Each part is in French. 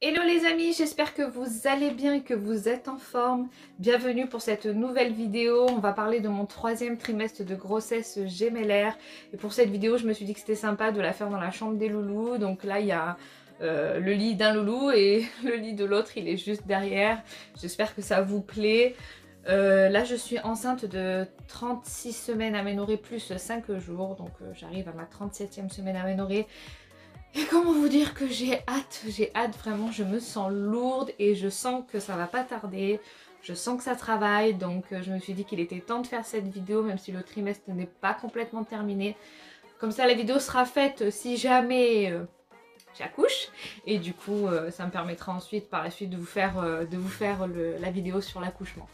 Hello les amis, j'espère que vous allez bien et que vous êtes en forme. Bienvenue pour cette nouvelle vidéo. On va parler de mon 3e trimestre de grossesse gémellaire. Et pour cette vidéo, je me suis dit que c'était sympa de la faire dans la chambre des loulous. Donc là, il y a le lit d'un loulou et le lit de l'autre, il est juste derrière. J'espère que ça vous plaît. Là, je suis enceinte de 36 semaines aménorrhées plus 5 jours. Donc j'arrive à ma 37e semaine aménorrhée. Et comment vous dire que j'ai hâte vraiment, je me sens lourde et je sens que ça va pas tarder, je sens que ça travaille, donc je me suis dit qu'il était temps de faire cette vidéo même si le trimestre n'est pas complètement terminé. Comme ça la vidéo sera faite si jamais j'accouche et du coup ça me permettra ensuite par la suite de vous faire la vidéo sur l'accouchement.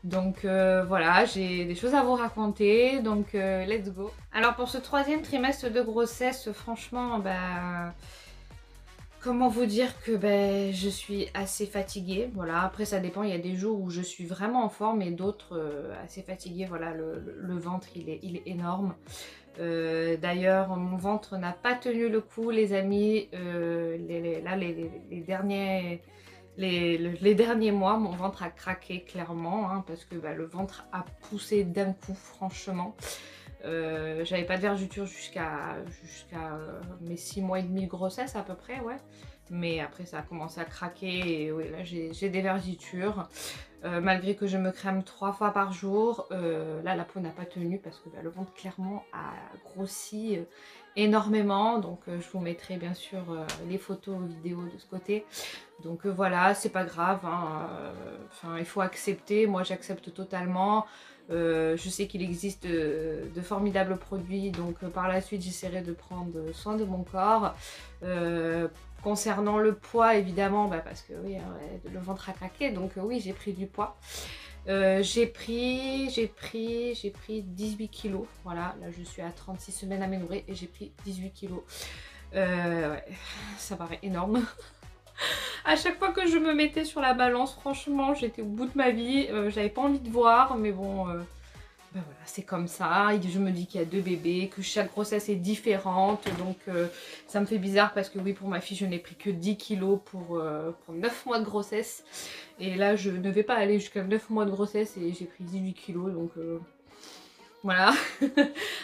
Donc voilà, j'ai des choses à vous raconter, donc let's go. Alors pour ce 3e trimestre de grossesse, franchement, bah, comment vous dire que je suis assez fatiguée, voilà. Après ça dépend, il y a des jours où je suis vraiment en forme et d'autres assez fatiguée, voilà, le ventre il est énorme. D'ailleurs mon ventre n'a pas tenu le coup les amis, les derniers mois, mon ventre a craqué clairement, hein, parce que le ventre a poussé d'un coup, franchement. J'avais pas de vergeture jusqu'à mes 6 mois et demi de grossesse à peu près, ouais. Mais après ça a commencé à craquer et ouais, là j'ai des vergitures. Malgré que je me crème 3 fois par jour, là la peau n'a pas tenu parce que le ventre clairement a grossi énormément. Donc je vous mettrai bien sûr les photos, vidéos de ce côté. Donc voilà, c'est pas grave, hein, il faut accepter, moi j'accepte totalement. Je sais qu'il existe de formidables produits, donc par la suite j'essaierai de prendre soin de mon corps. Concernant le poids évidemment, parce que oui, le ventre a craqué, donc oui j'ai pris du poids. J'ai pris 18 kilos, voilà, là je suis à 36 semaines aménorrhée et j'ai pris 18 kilos. Ouais, ça paraît énorme. À chaque fois que je me mettais sur la balance, franchement, j'étais au bout de ma vie. J'avais pas envie de voir, mais bon, voilà, c'est comme ça. Et je me dis qu'il y a 2 bébés, que chaque grossesse est différente. Donc, ça me fait bizarre parce que oui, pour ma fille, je n'ai pris que 10 kilos pour 9 mois de grossesse. Et là, je ne vais pas aller jusqu'à 9 mois de grossesse et j'ai pris 18 kilos. Donc, voilà.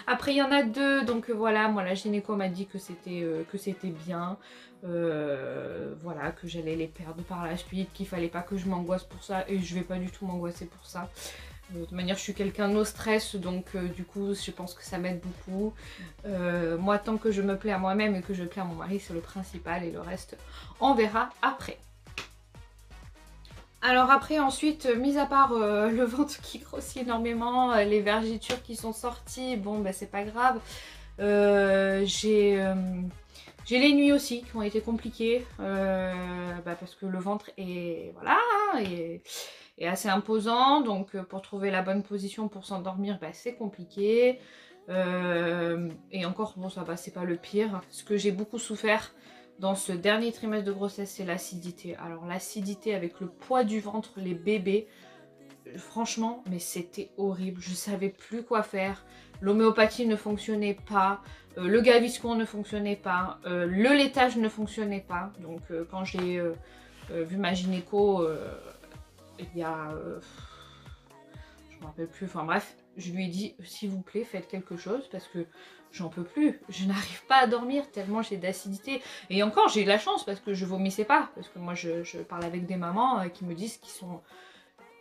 Après il y en a 2, donc voilà, moi la gynéco m'a dit que c'était bien, voilà, que j'allais les perdre par la suite, qu'il fallait pas que je m'angoisse pour ça, et je vais pas du tout m'angoisser pour ça. De toute manière je suis quelqu'un no stress, donc du coup je pense que ça m'aide beaucoup. Moi tant que je me plais à moi-même et que je plais à mon mari, c'est le principal, et le reste on verra après. Alors après ensuite, mis à part le ventre qui grossit énormément, les vergitures qui sont sorties, bon c'est pas grave. J'ai les nuits aussi qui ont été compliquées, parce que le ventre est, voilà, est assez imposant, donc pour trouver la bonne position pour s'endormir, c'est compliqué. Et encore, bon ça va, c'est pas le pire. Ce que j'ai beaucoup souffert dans ce dernier trimestre de grossesse, c'est l'acidité. Alors l'acidité avec le poids du ventre, les bébés, franchement, mais c'était horrible. Je savais plus quoi faire. L'homéopathie ne fonctionnait pas. Le Gaviscon ne fonctionnait pas. Le laitage ne fonctionnait pas. Donc quand j'ai vu ma gynéco, il y a... je me rappelle plus, enfin bref, je lui ai dit s'il vous plaît faites quelque chose parce que j'en peux plus, je n'arrive pas à dormir tellement j'ai d'acidité. Et encore j'ai eu la chance parce que je vomissais pas, parce que moi je parle avec des mamans qui me disent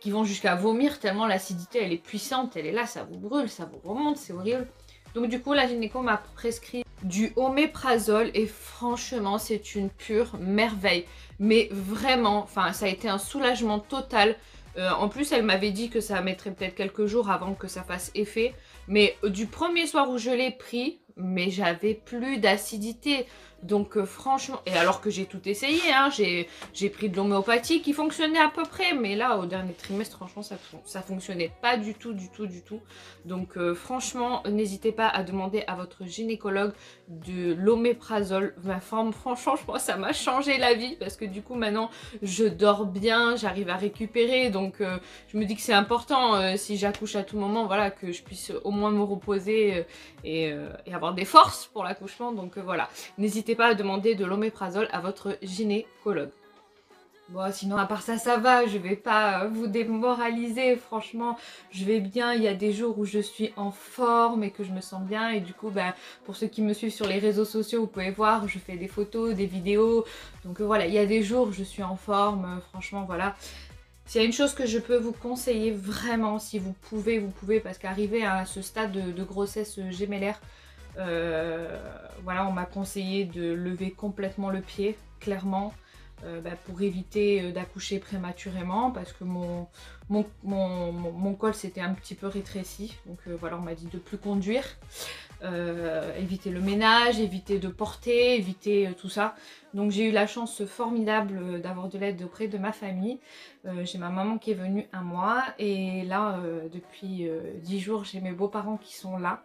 qu'ils vont jusqu'à vomir tellement l'acidité elle est puissante, elle est là, ça vous brûle, ça vous remonte, c'est horrible. Donc du coup la gynéco m'a prescrit du oméprazole et franchement c'est une pure merveille. Mais vraiment, enfin ça a été un soulagement total. En plus elle m'avait dit que ça mettrait peut-être quelques jours avant que ça fasse effet. Mais du premier soir où je l'ai pris, mais j'avais plus d'acidité. Donc franchement, et alors que j'ai tout essayé, hein, j'ai pris de l'homéopathie qui fonctionnait à peu près, mais là au dernier trimestre franchement ça fonctionnait pas du tout. Donc franchement n'hésitez pas à demander à votre gynécologue de l'oméprazole. Ma forme, franchement moi ça m'a changé la vie parce que du coup maintenant je dors bien, j'arrive à récupérer, donc je me dis que c'est important si j'accouche à tout moment, voilà, que je puisse au moins me reposer et avoir des forces pour l'accouchement. Donc voilà, n'hésitez pas à demander de l'oméprazole à votre gynécologue. Bon, sinon, à part ça, ça va, je vais pas vous démoraliser, franchement, je vais bien, il y a des jours où je suis en forme et que je me sens bien, et du coup, bah, pour ceux qui me suivent sur les réseaux sociaux, vous pouvez voir, je fais des photos, des vidéos, donc voilà, il y a des jours où je suis en forme, franchement, voilà. S'il y a une chose que je peux vous conseiller vraiment, si vous pouvez, parce qu'arriver à ce stade de grossesse gémellaire, voilà, on m'a conseillé de lever complètement le pied, clairement. Pour éviter d'accoucher prématurément parce que mon col s'était un petit peu rétréci, donc voilà, on m'a dit de plus conduire, éviter le ménage, éviter de porter, éviter tout ça. Donc j'ai eu la chance formidable d'avoir de l'aide auprès de ma famille. J'ai ma maman qui est venue un mois, et là depuis 10 jours j'ai mes beaux-parents qui sont là.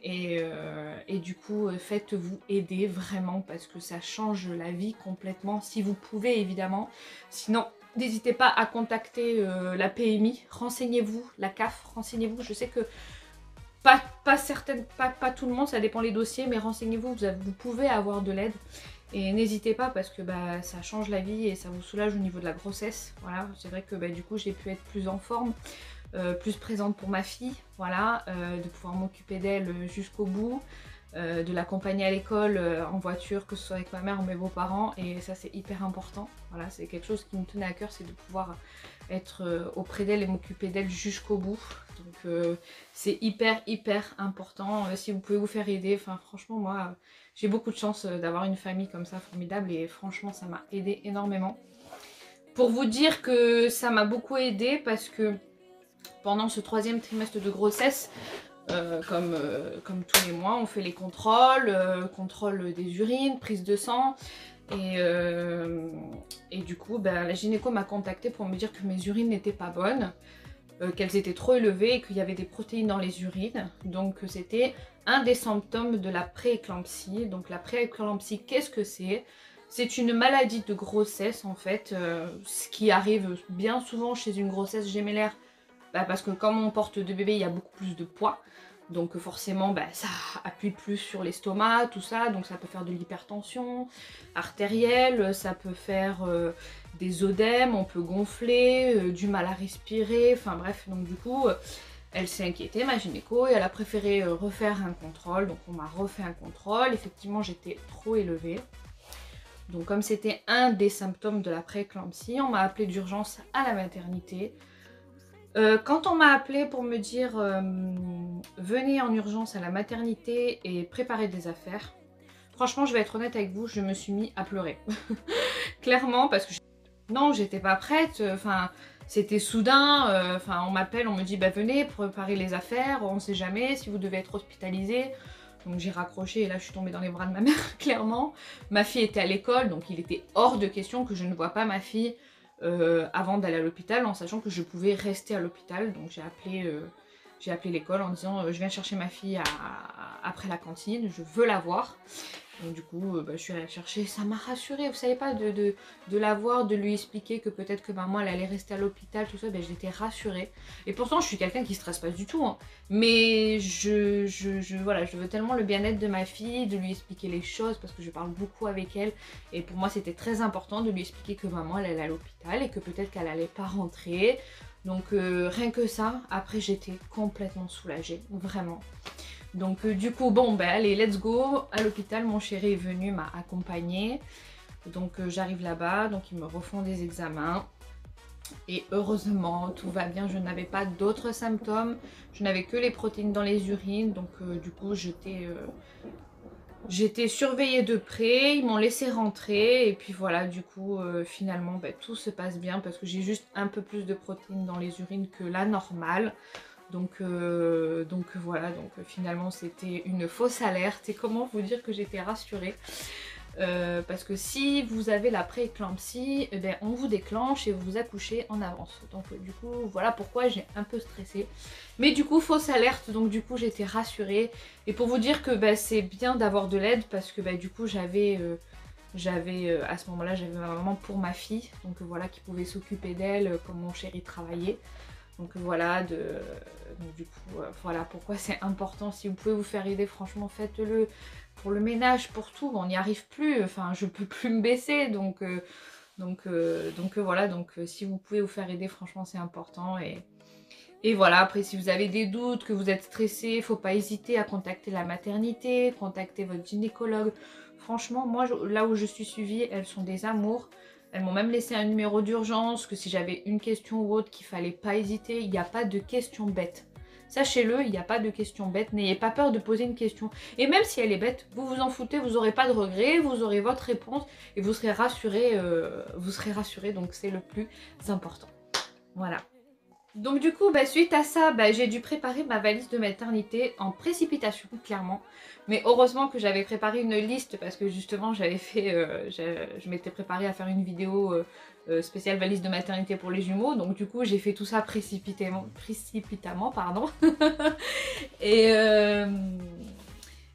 Et du coup, faites-vous aider vraiment parce que ça change la vie complètement, si vous pouvez évidemment. Sinon, n'hésitez pas à contacter la PMI, renseignez-vous, la CAF, renseignez-vous. Je sais que pas tout le monde, ça dépend les dossiers, mais renseignez-vous, vous pouvez avoir de l'aide. Et n'hésitez pas parce que bah, ça change la vie et ça vous soulage au niveau de la grossesse. Voilà, c'est vrai que bah, du coup j'ai pu être plus en forme. Plus présente pour ma fille, voilà, de pouvoir m'occuper d'elle jusqu'au bout, de l'accompagner à l'école en voiture, que ce soit avec ma mère ou mes beaux-parents, et ça c'est hyper important. Voilà, c'est quelque chose qui me tenait à cœur, c'est de pouvoir être auprès d'elle et m'occuper d'elle jusqu'au bout. Donc c'est hyper important. Si vous pouvez vous faire aider, enfin franchement moi j'ai beaucoup de chance d'avoir une famille comme ça formidable, et franchement ça m'a aidé énormément. Pour vous dire que ça m'a beaucoup aidé parce que pendant ce 3e trimestre de grossesse, comme tous les mois, on fait les contrôles, contrôle des urines, prise de sang. Et du coup, ben, la gynéco m'a contactée pour me dire que mes urines n'étaient pas bonnes, qu'elles étaient trop élevées et qu'il y avait des protéines dans les urines. Donc c'était un des symptômes de la prééclampsie. Donc la prééclampsie, qu'est-ce que c'est? C'est une maladie de grossesse en fait, ce qui arrive bien souvent chez une grossesse gémellaire. Bah parce que comme on porte deux bébés, il y a beaucoup plus de poids. Donc forcément, bah, ça appuie plus sur l'estomac, tout ça. Donc ça peut faire de l'hypertension artérielle, ça peut faire des œdèmes, on peut gonfler, du mal à respirer. Enfin bref, donc du coup, elle s'est inquiétée, ma gynéco, et elle a préféré refaire un contrôle. Donc on m'a refait un contrôle. Effectivement, j'étais trop élevée. Donc comme c'était un des symptômes de la prééclampsie, on m'a appelé d'urgence à la maternité. Quand on m'a appelé pour me dire venez en urgence à la maternité et préparer des affaires, franchement je vais être honnête avec vous, je me suis mis à pleurer. Clairement, parce que non, j'étais pas prête, enfin c'était soudain, enfin on m'appelle, on me dit bah venez préparer les affaires, on sait jamais si vous devez être hospitalisé. Donc j'ai raccroché et là je suis tombée dans les bras de ma mère, clairement. Ma fille était à l'école, donc il était hors de question que je ne vois pas ma fille avant d'aller à l'hôpital, en sachant que je pouvais rester à l'hôpital. Donc j'ai appelé l'école en disant je viens chercher ma fille après la cantine, je veux la voir. Donc du coup je suis allée la chercher, ça m'a rassurée, vous savez pas, de la voir, de lui expliquer que peut-être que maman elle allait rester à l'hôpital, tout ça, ben, j'étais rassurée. Et pourtant je suis quelqu'un qui stresse pas du tout, hein. Mais voilà, je veux tellement le bien-être de ma fille, de lui expliquer les choses, parce que je parle beaucoup avec elle. Et pour moi c'était très important de lui expliquer que maman elle allait à l'hôpital et que peut-être qu'elle allait pas rentrer. Donc rien que ça, après j'étais complètement soulagée, vraiment. Donc du coup, bon, ben allez, let's go. À l'hôpital, mon chéri est venu, m'a accompagnée. Donc j'arrive là-bas, donc ils me refont des examens. Et heureusement, tout va bien, je n'avais pas d'autres symptômes. Je n'avais que les protéines dans les urines. Donc du coup, j'étais surveillée de près. Ils m'ont laissé rentrer. Et puis voilà, du coup, finalement, ben, tout se passe bien parce que j'ai juste un peu plus de protéines dans les urines que la normale. Donc voilà, donc finalement c'était une fausse alerte. Et comment vous dire que j'étais rassurée, parce que si vous avez la prééclampsie, eh bien, on vous déclenche et vous accouchez en avance. Donc du coup voilà pourquoi j'ai un peu stressé. Mais du coup fausse alerte, donc du coup j'étais rassurée. Et pour vous dire que bah, c'est bien d'avoir de l'aide, parce que bah, du coup j'avais à ce moment-là j'avais ma maman pour ma fille, donc voilà, qui pouvait s'occuper d'elle comme mon chéri travaillait. Donc voilà, donc du coup, voilà pourquoi c'est important. Si vous pouvez vous faire aider, franchement, faites-le. Pour le ménage, pour tout, on n'y arrive plus. Enfin, je peux plus me baisser. Donc Donc voilà, si vous pouvez vous faire aider, franchement c'est important. Et voilà, après si vous avez des doutes, que vous êtes stressé, il ne faut pas hésiter à contacter la maternité, contacter votre gynécologue. Franchement, moi là où je suis suivie, elles sont des amours. Elles m'ont même laissé un numéro d'urgence, que si j'avais une question ou autre, qu'il ne fallait pas hésiter. Il n'y a pas de questions bêtes. Sachez-le, il n'y a pas de questions bêtes. N'ayez pas peur de poser une question. Et même si elle est bête, vous vous en foutez, vous n'aurez pas de regrets, vous aurez votre réponse et vous serez rassurés. Donc c'est le plus important. Voilà. Donc du coup, suite à ça, j'ai dû préparer ma valise de maternité en précipitation, clairement. Mais heureusement que j'avais préparé une liste parce que justement, j'avais fait, je m'étais préparée à faire une vidéo spéciale valise de maternité pour les jumeaux. Donc du coup, j'ai fait tout ça précipitamment, pardon. et,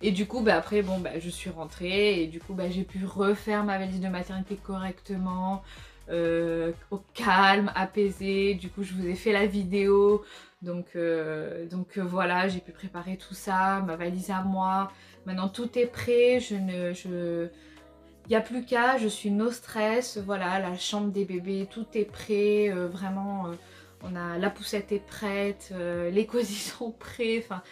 et du coup, après, je suis rentrée et du coup, j'ai pu refaire ma valise de maternité correctement. Au calme, apaisé. Du coup je vous ai fait la vidéo, donc voilà, j'ai pu préparer tout ça, ma valise à moi. Maintenant tout est prêt, il n'y a plus qu'à, je suis no stress. Voilà, la chambre des bébés, tout est prêt, vraiment la poussette est prête, les cosy sont prêts, enfin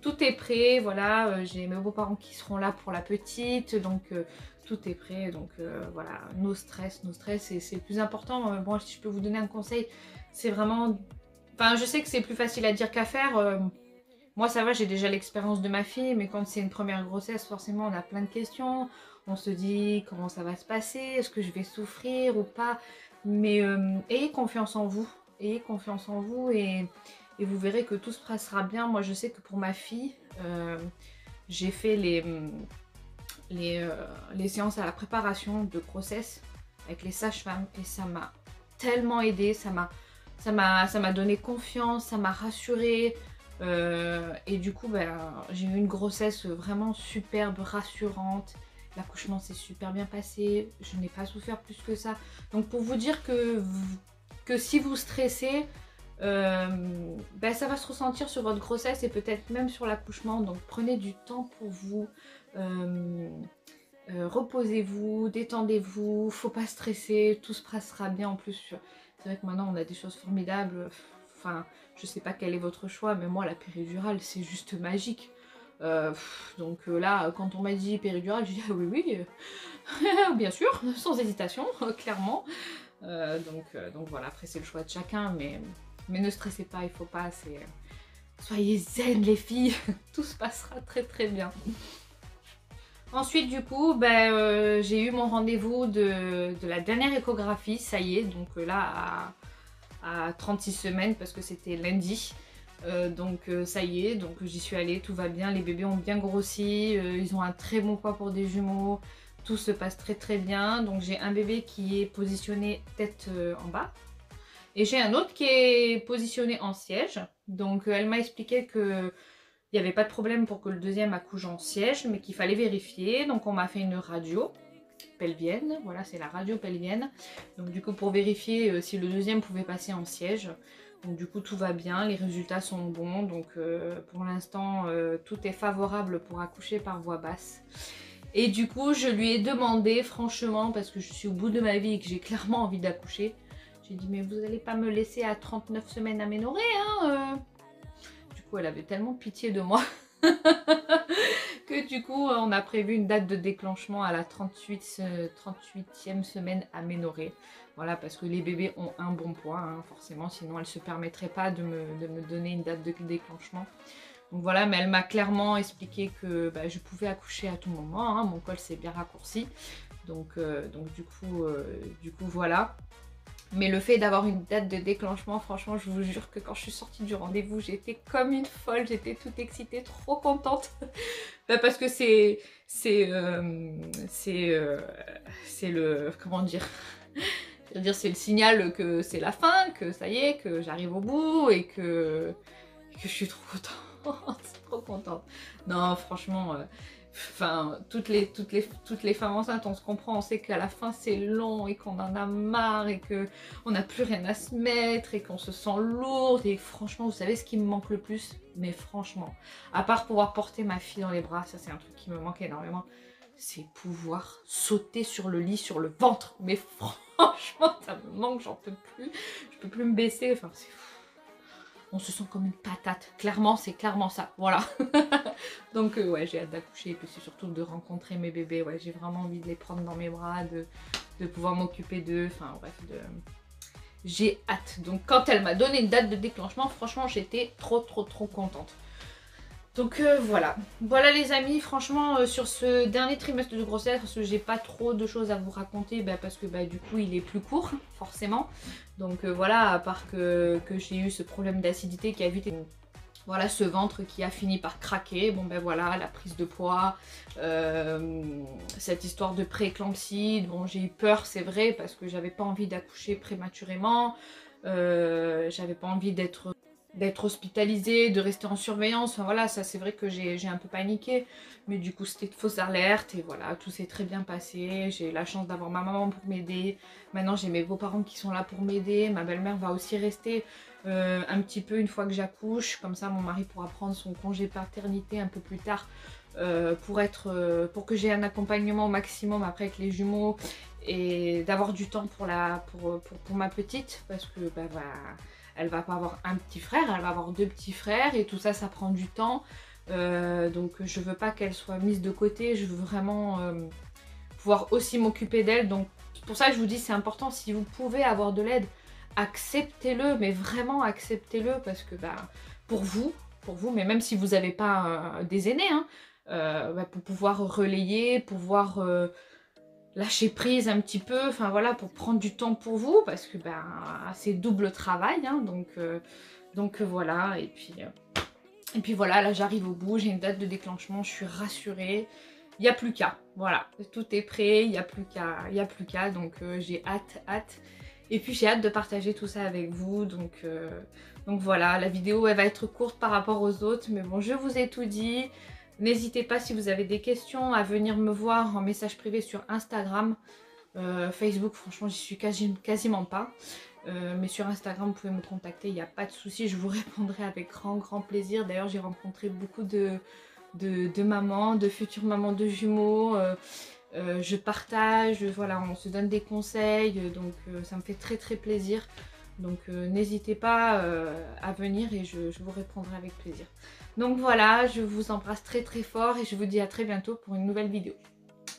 tout est prêt. Voilà, j'ai mes beaux-parents qui seront là pour la petite, donc tout est prêt, donc voilà, no stress, et c'est le plus important. Bon, si je peux vous donner un conseil, c'est vraiment... Enfin, je sais que c'est plus facile à dire qu'à faire. Moi, ça va, j'ai déjà l'expérience de ma fille, mais quand c'est une première grossesse, forcément, on a plein de questions. On se dit comment ça va se passer, est-ce que je vais souffrir ou pas. Mais ayez confiance en vous, et vous verrez que tout se passera bien. Moi, je sais que pour ma fille, j'ai fait les séances à la préparation de grossesse avec les sages-femmes et ça m'a tellement aidée, ça m'a donné confiance, ça m'a rassurée, et du coup j'ai eu une grossesse vraiment superbe, rassurante. L'accouchement s'est super bien passé, je n'ai pas souffert plus que ça. Donc pour vous dire que si vous stressez, ça va se ressentir sur votre grossesse et peut-être même sur l'accouchement. Donc prenez du temps pour vous, reposez-vous, détendez-vous, faut pas stresser, tout se passera bien. En plus, c'est vrai que maintenant on a des choses formidables. Enfin, je sais pas quel est votre choix, mais moi la péridurale c'est juste magique. Donc là, quand on m'a dit péridurale, j'ai dit ah oui, bien sûr, sans hésitation, clairement. Donc voilà, après c'est le choix de chacun, mais ne stressez pas, il faut pas, soyez zen les filles, tout se passera très très bien. Ensuite du coup, j'ai eu mon rendez-vous de la dernière échographie, ça y est, donc là à 36 semaines parce que c'était lundi. Ça y est, donc j'y suis allée, tout va bien, les bébés ont bien grossi, ils ont un très bon poids pour des jumeaux, tout se passe très très bien. Donc j'ai un bébé qui est positionné tête en bas et j'ai un autre qui est positionné en siège. Donc elle m'a expliqué que il n'y avait pas de problème pour que le deuxième accouche en siège, mais qu'il fallait vérifier. Donc on m'a fait une radio pelvienne, voilà, c'est la radio pelvienne. Donc du coup pour vérifier si le deuxième pouvait passer en siège. Donc du coup tout va bien, les résultats sont bons, donc pour l'instant tout est favorable pour accoucher par voie basse. Et du coup je lui ai demandé franchement, parce que je suis au bout de ma vie et que j'ai clairement envie d'accoucher, j'ai dit mais vous n'allez pas me laisser à 39 semaines aménorrhée hein Du coup elle avait tellement pitié de moi que du coup on a prévu une date de déclenchement à la 38e semaine aménorrhée. Voilà, parce que les bébés ont un bon poids, hein, forcément, sinon elle ne se permettrait pas de me donner une date de déclenchement. Donc voilà, mais elle m'a clairement expliqué que je pouvais accoucher à tout moment, hein, mon col s'est bien raccourci. Donc du coup voilà. Mais le fait d'avoir une date de déclenchement, franchement, je vous jure que quand je suis sortie du rendez-vous, j'étais comme une folle, j'étais toute excitée, trop contente. Parce que c'est le... comment dire c'est le signal que c'est la fin, que ça y est, que j'arrive au bout et que je suis trop contente, trop contente. Non, franchement... Enfin, toutes les femmes enceintes, on se comprend, on sait qu'à la fin c'est long et qu'on en a marre et qu'on n'a plus rien à se mettre et qu'on se sent lourde. Et franchement, vous savez ce qui me manque le plus? Mais franchement, à part pouvoir porter ma fille dans les bras, ça c'est un truc qui me manque énormément, c'est pouvoir sauter sur le lit, sur le ventre. Mais franchement, Franchement, ça me manque, j'en peux plus. Je peux plus me baisser, enfin c'est fou. On se sent comme une patate. Clairement, c'est clairement ça. Voilà. Donc ouais, j'ai hâte d'accoucher et puis c'est surtout de rencontrer mes bébés. Ouais, j'ai vraiment envie de les prendre dans mes bras, de pouvoir m'occuper d'eux. Enfin bref, j'ai hâte. Donc quand elle m'a donné une date de déclenchement, franchement, j'étais trop contente. Donc voilà. Voilà les amis, franchement, sur ce dernier trimestre de grossesse, parce que j'ai pas trop de choses à vous raconter, parce que du coup il est plus court, forcément. Donc voilà, à part que j'ai eu ce problème d'acidité qui a vite... Voilà, ce ventre qui a fini par craquer. Bon voilà, la prise de poids, cette histoire de pré-éclampsie. Bon, j'ai eu peur, c'est vrai, parce que j'avais pas envie d'accoucher prématurément. J'avais pas envie d'être hospitalisée, de rester en surveillance. Enfin voilà, ça c'est vrai que j'ai un peu paniqué. Mais du coup, c'était de fausses alertes. Et voilà, tout s'est très bien passé. J'ai eu la chance d'avoir ma maman pour m'aider. Maintenant, j'ai mes beaux-parents qui sont là pour m'aider. Ma belle-mère va aussi rester un petit peu une fois que j'accouche. Comme ça, mon mari pourra prendre son congé paternité un peu plus tard. Pour que j'ai un accompagnement au maximum après avec les jumeaux. Et d'avoir du temps pour ma petite. Parce que elle va pas avoir un petit frère, elle va avoir 2 petits frères et tout ça, ça prend du temps. Donc je veux pas qu'elle soit mise de côté, je veux vraiment pouvoir aussi m'occuper d'elle. Donc c'est pour ça que je vous dis, c'est important, si vous pouvez avoir de l'aide, acceptez-le, mais vraiment acceptez-le parce que pour vous, mais même si vous n'avez pas des aînés, hein, pour pouvoir relayer, pouvoir... lâcher prise un petit peu, enfin voilà, pour prendre du temps pour vous, parce que c'est double travail, hein, donc voilà, et puis voilà, là j'arrive au bout, j'ai une date de déclenchement, je suis rassurée, il n'y a plus qu'à, voilà, tout est prêt, il n'y a plus qu'à, donc j'ai hâte, et puis j'ai hâte de partager tout ça avec vous, donc voilà, la vidéo elle va être courte par rapport aux autres, mais bon, je vous ai tout dit. N'hésitez pas si vous avez des questions à venir me voir en message privé sur Instagram. Facebook, franchement, j'y suis quasiment pas. Mais sur Instagram, vous pouvez me contacter, il n'y a pas de souci, je vous répondrai avec grand plaisir. D'ailleurs, j'ai rencontré beaucoup de mamans, de futures mamans de jumeaux. Je partage, voilà, on se donne des conseils, donc ça me fait très plaisir. Donc n'hésitez pas à venir et je vous répondrai avec plaisir. Donc voilà, je vous embrasse très fort et je vous dis à très bientôt pour une nouvelle vidéo.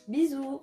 Bisous!